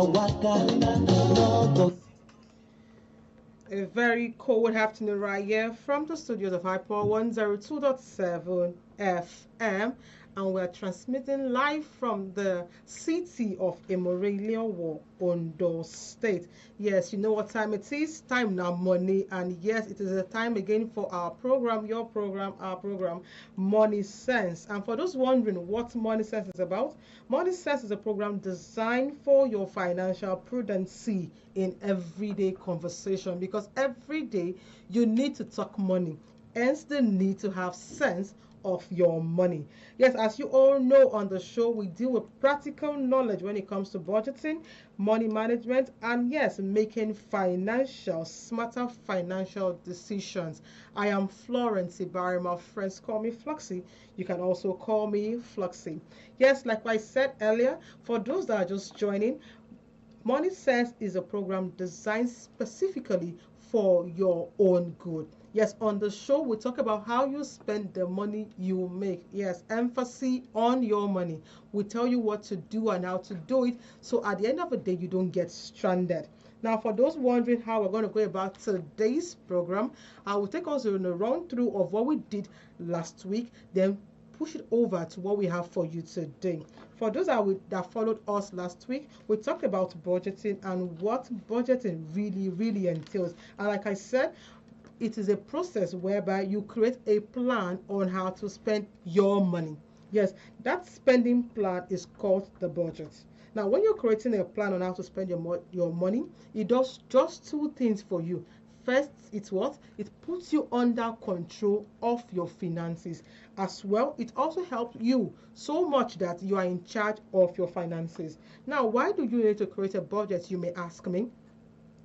A very cold afternoon right here from the studios of Hyper 102.7 FM, and we're transmitting live from the city of Emorelia, Ondo State. Yes, you know what time it is? Time now, money, and yes, it is a time again for our program, your program, our program, Money Sense. And for those wondering what Money Sense is about, Money Sense is a program designed for your financial prudency in everyday conversation, because every day you need to talk money, hence the need to have sense of your money. Yes, as you all know, on the show we deal with practical knowledge when it comes to budgeting, money management, and yes, making smarter financial decisions. I am Florence Ibarra. My friends call me FLOXY. You can also call me FLOXY. Yes, like I said earlier, for those that are just joining, Money Sense is a program designed specifically for your own good. Yes, on the show, we talk about how you spend the money you make. Yes, emphasis on your money. We tell you what to do and how to do it, so at the end of the day, you don't get stranded. Now, for those wondering how we're going to go about today's program, I will take us on a run through of what we did last week, then push it over to what we have for you today. For those that followed us last week, we talked about budgeting and what budgeting really entails. And like I said, it is a process whereby you create a plan on how to spend your money. Yes, that spending plan is called the budget. Now, when you're creating a plan on how to spend your money, it does just two things for you. First, it's what? It puts you under control of your finances. As well, it also helps you so much that you are in charge of your finances. Now, why do you need to create a budget, you may ask me?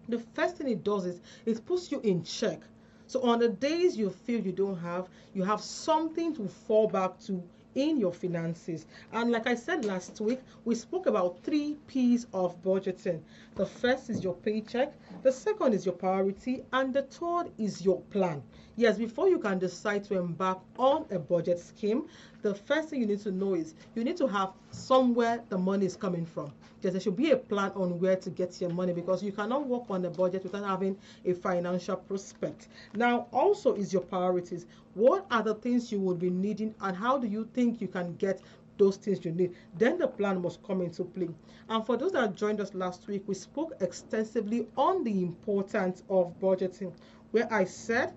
The first thing it does is it puts you in check. So on the days you feel you have something to fall back to in your finances. And like I said last week, we spoke about 3 P's of budgeting. The first is your paycheck, the second is your priority, and the third is your plan. Yes, before you can decide to embark on a budget scheme, the first thing you need to know is you need to have somewhere the money is coming from. Yes, there should be a plan on where to get your money, because you cannot work on a budget without having a financial prospect. Now, also is your priorities. What are the things you will be needing, and how do you think you can get those things you need? Then the plan must come into play. And for those that joined us last week, we spoke extensively on the importance of budgeting, where I said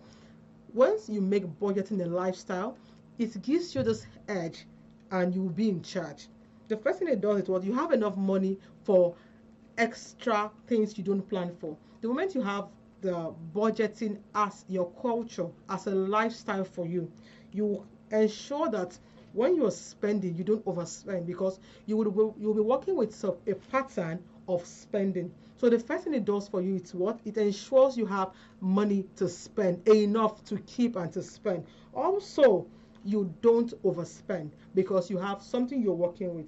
once you make budgeting a lifestyle, it gives you this edge and you will be in charge. The first thing it does is what you have enough money for extra things you don't plan for. The moment you have the budgeting as your culture, as a lifestyle for you, you ensure that when you're spending, you don't overspend, because you'll be working with a pattern of spending. So the first thing it does for you is what? It ensures you have money to spend, enough to keep and to spend. Also, you don't overspend because you have something you're working with.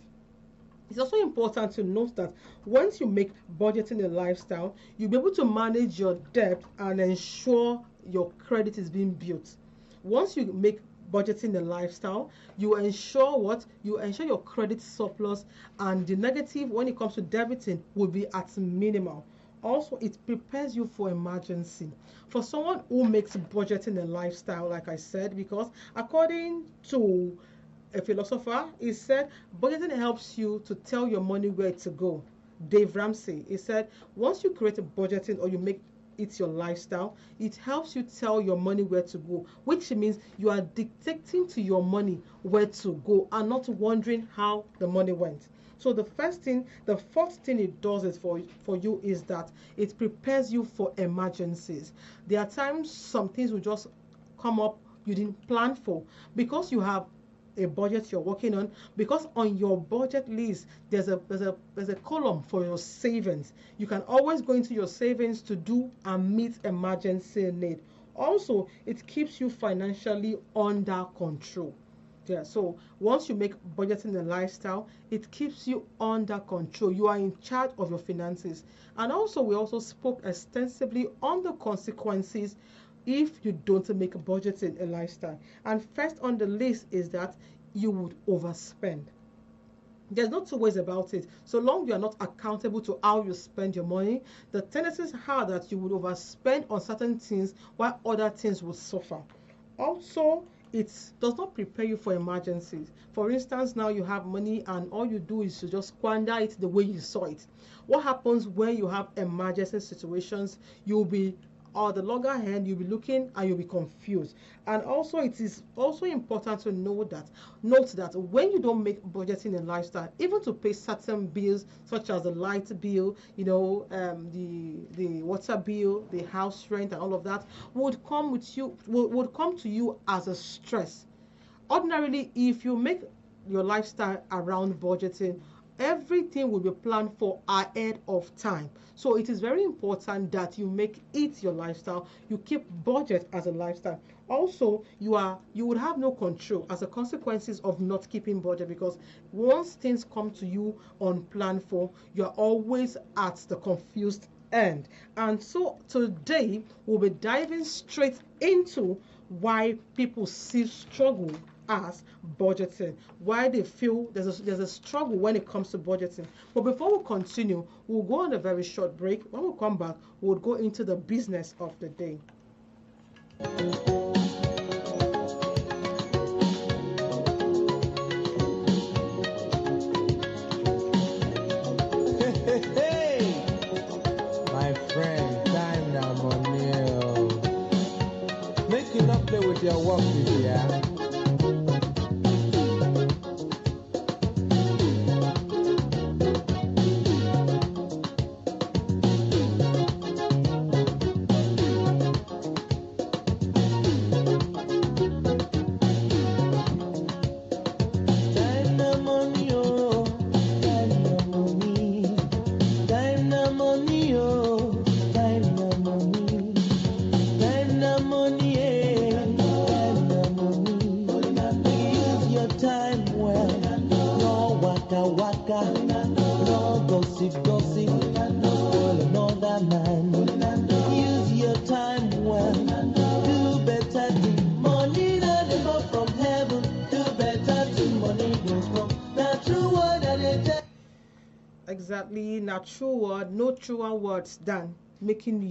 It's also important to note that once you make budgeting a lifestyle, you'll be able to manage your debt and ensure your credit is being built. Once you make budgeting a lifestyle, you ensure what? You ensure your credit surplus and the negative when it comes to debiting will be at minimal. Also, it prepares you for emergency. For someone who makes budgeting a lifestyle, like I said, because according to a philosopher, he said budgeting helps you to tell your money where to go. Dave Ramsey, he said once you create a budgeting or you make it your lifestyle, it helps you tell your money where to go, which means you are dictating to your money where to go and not wondering how the money went. So the first thing it does is for you is that it prepares you for emergencies. There are times some things will just come up you didn't plan for, because you have a budget you're working on, because on your budget list there's a column for your savings. You can always go into your savings to do and meet emergency need. Also, it keeps you financially under control. Yeah, so once you make budgeting a lifestyle, it keeps you under control. You are in charge of your finances. And also, we also spoke extensively on the consequences if you don't make budgeting a lifestyle. And first on the list is that you would overspend. There's no two ways about it. So long you are not accountable to how you spend your money, the tendencies are that you would overspend on certain things while other things will suffer. Also, it does not prepare you for emergencies. For instance, now you have money and all you do is to just squander it the way you saw it. What happens when you have emergency situations? You'll be, or the longer hand, you'll be looking and you'll be confused. And also, it is also important to note that when you don't make budgeting in lifestyle, even to pay certain bills such as the light bill, the water bill, the house rent, and all of that would come to you as a stress. Ordinarily, if you make your lifestyle around budgeting, everything will be planned for ahead of time. So it is very important that you make it your lifestyle. You keep budget as a lifestyle. Also, you would have no control as a consequences of not keeping budget, because once things come to you unplanned for, you're always at the confused end. And so today we'll be diving straight into why people still struggle as budgeting, why they feel there's a struggle when it comes to budgeting. But before we continue, we'll go on a very short break. When we come back, we'll go into the business of the day. My friend, time now money. Make you not play with your work, yeah. Exactly, not true word, no truer words than making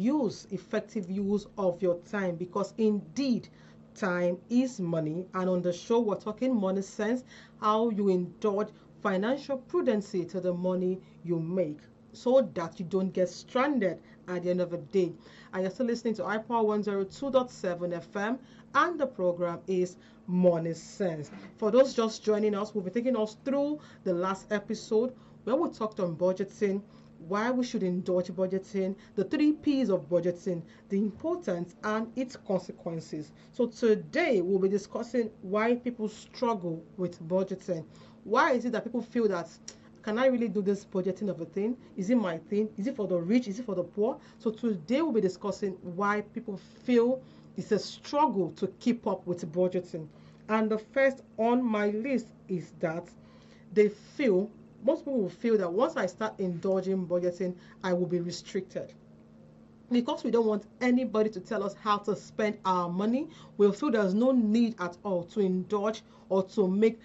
effective use of your time, because indeed time is money. And on the show we're talking money sense, how you indulge financial prudency to the money you make so that you don't get stranded at the end of the day. And you're still listening to iPower 102.7 FM, and the program is Money Sense. For those just joining us, we'll be taking us through the last episode where we talked on budgeting, why we should indulge budgeting, the 3 P's of budgeting, the importance and its consequences. So today we'll be discussing why people struggle with budgeting. Why is it that people feel that, can I really do this budgeting of a thing? Is it my thing? Is it for the rich? Is it for the poor? So today we'll be discussing why people feel it's a struggle to keep up with budgeting. And the first on my list is that most people will feel that once I start indulging budgeting, I will be restricted. Because we don't want anybody to tell us how to spend our money, we'll feel there's no need at all to indulge or to make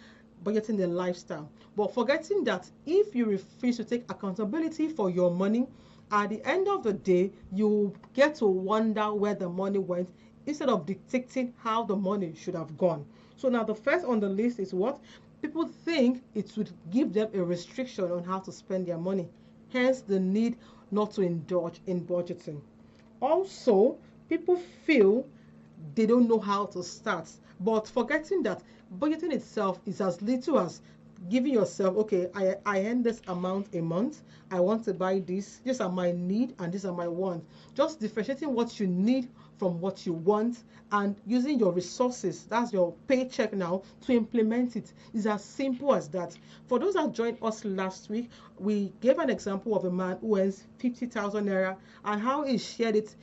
budgeting the lifestyle. But forgetting that if you refuse to take accountability for your money, at the end of the day, you get to wonder where the money went instead of dictating how the money should have gone. So now the first on the list is what? People think it would give them a restriction on how to spend their money, hence the need not to indulge in budgeting. Also, people feel they don't know how to start, but forgetting that budgeting itself is as little as giving yourself, okay, I earn this amount a month, I want to buy this, these are my need and these are my wants. Just differentiating what you need from what you want and using your resources, that's your paycheck now, to implement it is as simple as that. For those that joined us last week, we gave an example of a man who earns 50,000 naira and how he shared it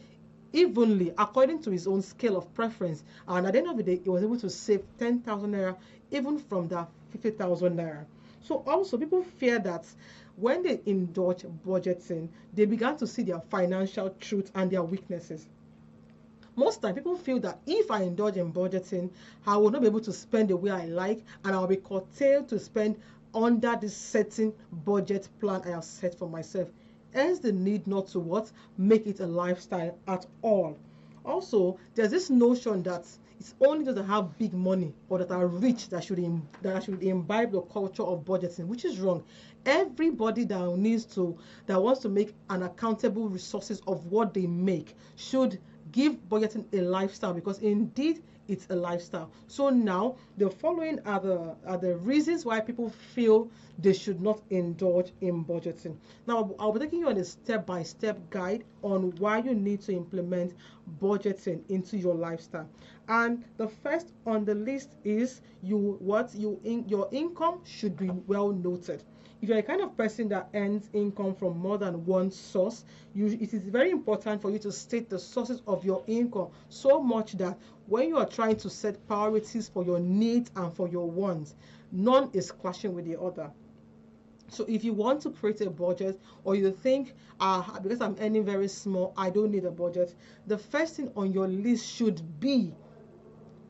evenly according to his own scale of preference, and at the end of the day he was able to save 10,000 naira even from that 50,000 naira. So also people fear that when they indulge budgeting, they began to see their financial truth and their weaknesses. Most time people feel that if I indulge in budgeting, I will not be able to spend the way I like and I'll be curtailed to spend under this certain budget plan I have set for myself. Hence the need not to what? Make it a lifestyle at all. Also, there's this notion that it's only those that have big money or that are rich that should imbibe the culture of budgeting, which is wrong. Everybody that wants to make an accountable resources of what they make should give budgeting a lifestyle, because indeed it's a lifestyle. So now the following are the reasons why people feel they should not indulge in budgeting. Now I'll be taking you on a step-by-step guide on why you need to implement budgeting into your lifestyle. And the first on the list is your income should be well noted. If you're a kind of person that earns income from more than one source, it is very important for you to state the sources of your income, so much that when you are trying to set priorities for your needs and for your wants, none is clashing with the other. So if you want to create a budget, or you think, because I'm earning very small, I don't need a budget, the first thing on your list should be,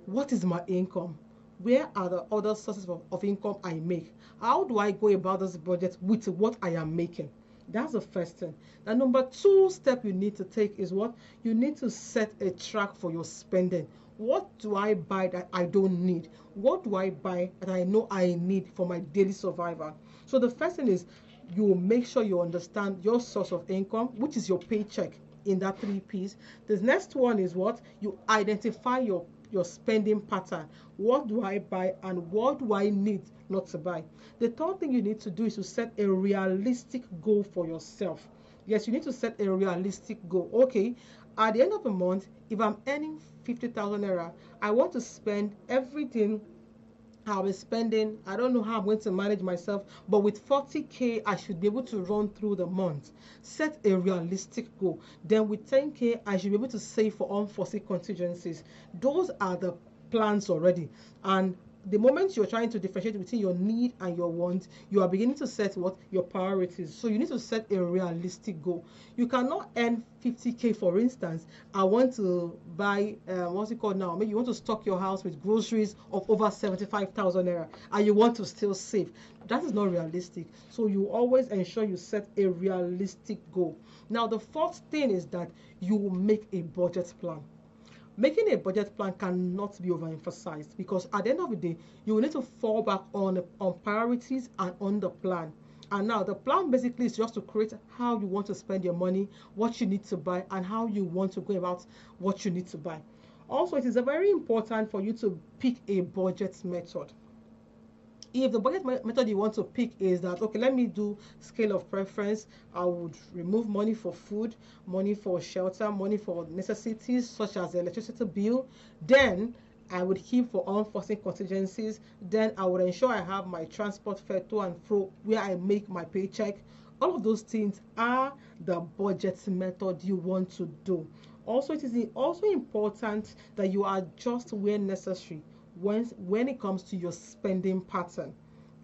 what is my income? Where are the other sources of income I make? How do I go about this budget with what I am making? That's the first thing. The number 2 step you need to take is what? You need to set a track for your spending. What do I buy that I don't need? What do I buy that I know I need for my daily survival? So the first thing is, you make sure you understand your source of income, which is your paycheck, in that 3 P's. The next one is what? You identify your spending pattern. What do I buy and what do I need not to buy? The third thing you need to do is to set a realistic goal for yourself. Yes, you need to set a realistic goal. Okay, at the end of the month, if I'm earning 50,000 naira, I want to spend everything I'll be spending. I don't know how I'm going to manage myself, but with 40K, I should be able to run through the month. Set a realistic goal. Then with 10K, I should be able to save for unforeseen contingencies. Those are the plans already. And the moment you're trying to differentiate between your need and your want, you are beginning to set what? Your priorities. So you need to set a realistic goal. You cannot earn 50K, for instance. I want to buy, what's it called now? Maybe you want to stock your house with groceries of over 75,000 naira and you want to still save. That is not realistic. So you always ensure you set a realistic goal. Now, the fourth thing is that you will make a budget plan. Making a budget plan cannot be overemphasized, because at the end of the day, you will need to fall back on priorities and on the plan. And now the plan basically is just to create how you want to spend your money, what you need to buy, and how you want to go about what you need to buy. Also, it is very important for you to pick a budget method. If the budget method you want to pick is that, okay, let me do scale of preference, I would remove money for food, money for shelter, money for necessities such as the electricity bill, then I would keep for unforeseen contingencies, then I would ensure I have my transport fare to and fro where I make my paycheck. All of those things are the budget method you want to do. Also, it is also important that you adjust where necessary when it comes to your spending pattern.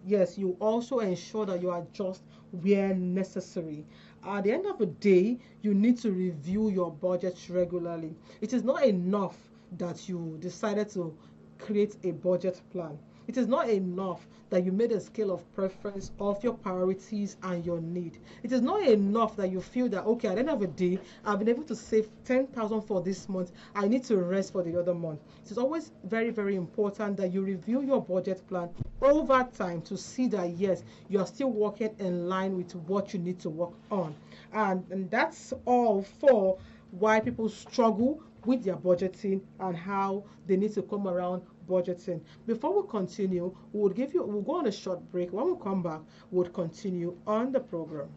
Yes, you also ensure that you adjust where necessary. At the end of the day, you need to review your budget regularly. It is not enough that you decided to create a budget plan. It is not enough that you made a scale of preference of your priorities and your need. It is not enough that you feel that, okay, at the end of the day, I've been able to save 10,000 for this month. I need to rest for the other month. It is always very, very important that you review your budget plan over time to see that, yes, you are still working in line with what you need to work on. And that's all for why people struggle with their budgeting and how they need to come around budgeting. Before we continue, we'll go on a short break. When we come back, we'll continue on the program.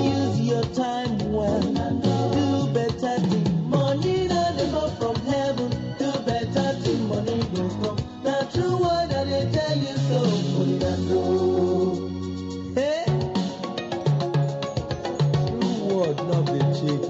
Use your time well. Do better thing. Money not go from heaven. Do better thing. Money go from. The true word that they tell you so. Money not go. Hey. True word not be cheap.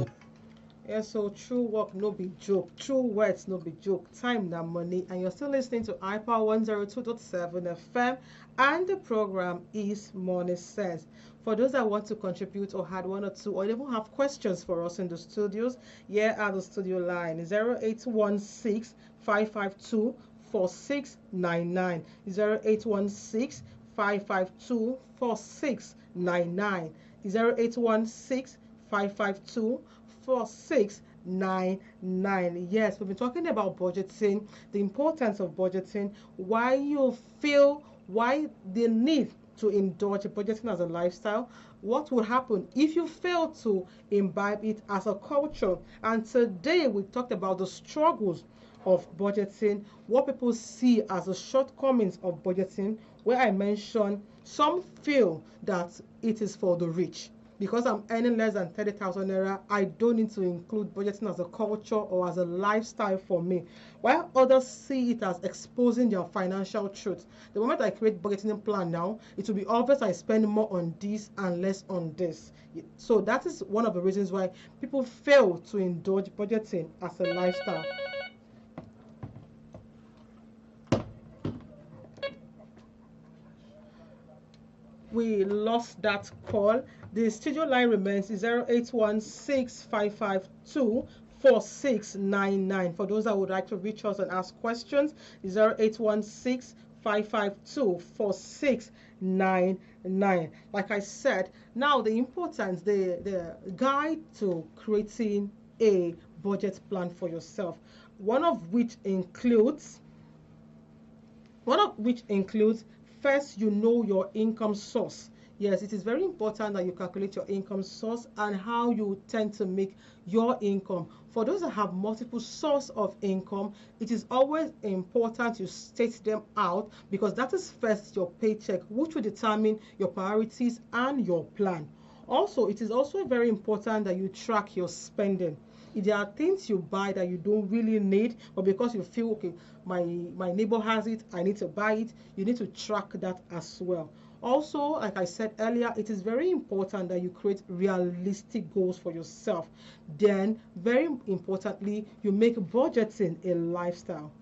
Yes, so true work no be joke, true words no be joke, time na money, and you're still listening to iPower 102.7 FM, and the program is Money Sense. For those that want to contribute or had one or two, or even have questions for us in the studios, here are the studio line 0816 552 4699, 0816 552 4699, 0816 552 4699. Yes, we've been talking about budgeting, the importance of budgeting, why you feel, why the need to indulge budgeting as a lifestyle, what will happen if you fail to imbibe it as a culture. And today we talked about the struggles of budgeting, what people see as the shortcomings of budgeting, where I mentioned some feel that it is for the rich. Because I'm earning less than 30,000 naira, I don't need to include budgeting as a culture or as a lifestyle for me. While others see it as exposing their financial truth. The moment I create budgeting plan now, it will be obvious I spend more on this and less on this. So that is one of the reasons why people fail to indulge budgeting as a lifestyle. We lost that call. The studio line remains 0816 4699. For those that would like to reach us and ask questions, 0816 552 4699. Like I said, now the importance, the guide to creating a budget plan for yourself, one of which includes first, you know your income source. Yes, it is very important that you calculate your income source and how you tend to make your income. For those that have multiple sources of income, it is always important you state them out, because that is first your paycheck, which will determine your priorities and your plan. Also, it is also very important that you track your spending. If there are things you buy that you don't really need, but because you feel, okay, my neighbor has it, I need to buy it, you need to track that as well. Also, like I said earlier, it is very important that you create realistic goals for yourself. Then, very importantly, you make budgeting a lifestyle.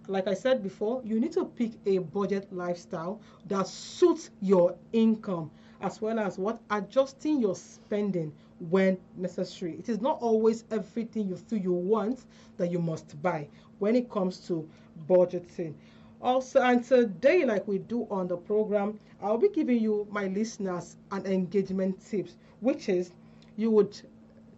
Like I said before, you need to pick a budget lifestyle that suits your income, as well as what adjusting your spending when necessary. It is not always everything you feel you want that you must buy when it comes to budgeting. Also, and today, like we do on the program, I'll be giving you, my listeners, an engagement tips, which is you would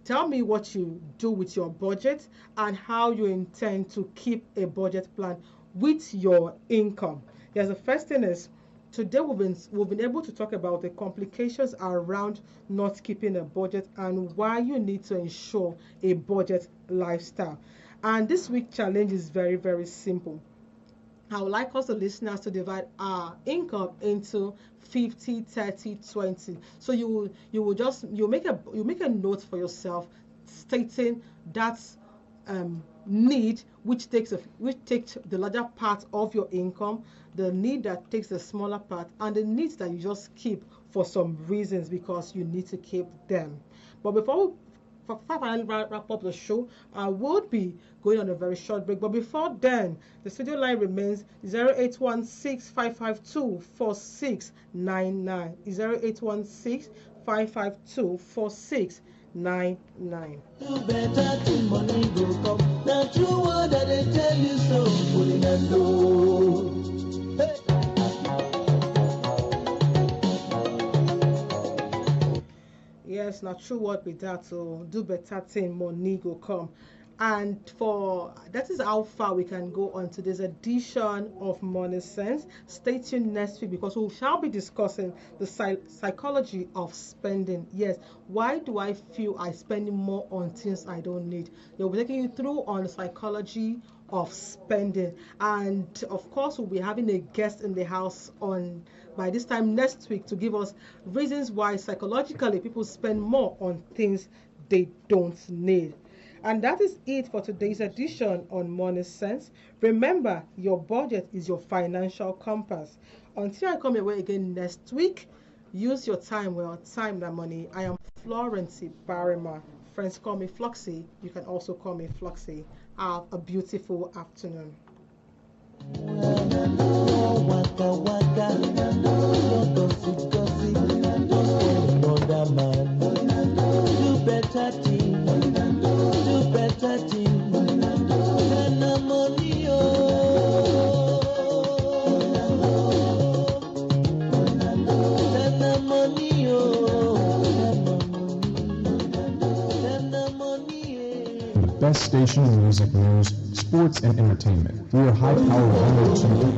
tell me what you do with your budget and how you intend to keep a budget plan with your income. Yes, the first thing is, today we've been able to talk about the complications around not keeping a budget and why you need to ensure a budget lifestyle. And this week challenge is very, very simple. I would like us, the listeners, to divide our income into 50, 30, 20. So you make a note for yourself stating that need which takes the larger part of your income, the need that takes the smaller part, and the needs that you just keep for some reasons because you need to keep them. But before I wrap up the show, I would be going on a very short break. But before then, the studio line remains 0816 552 4699. 0816 552 4699. Do better till money go come. Now true word that they tell you so. Putting a low. Hey. Yes, not true word with that. So do better thing, money go come. And for that is how far we can go on today's edition of Money Sense. Stay tuned next week because we shall be discussing the psychology of spending. Yes, why do I feel I spend more on things I don't need? They'll be taking you through on the psychology of spending, and of course we'll be having a guest in the house on by this time next week to give us reasons why psychologically people spend more on things they don't need. And that is it for today's edition on Money Sense. Remember, your budget is your financial compass. Until I come your way again next week, use your time well, time that money. I am Florence Barima. friends call me Floxy, you can also call me Floxy. Have a beautiful afternoon. Waka waka, no gossip gossip, don't spoil another man. Do better thing, do better thing. Nana money oh, nana money oh, nana money. The best station in music news, sports, and entertainment. We are high power 102.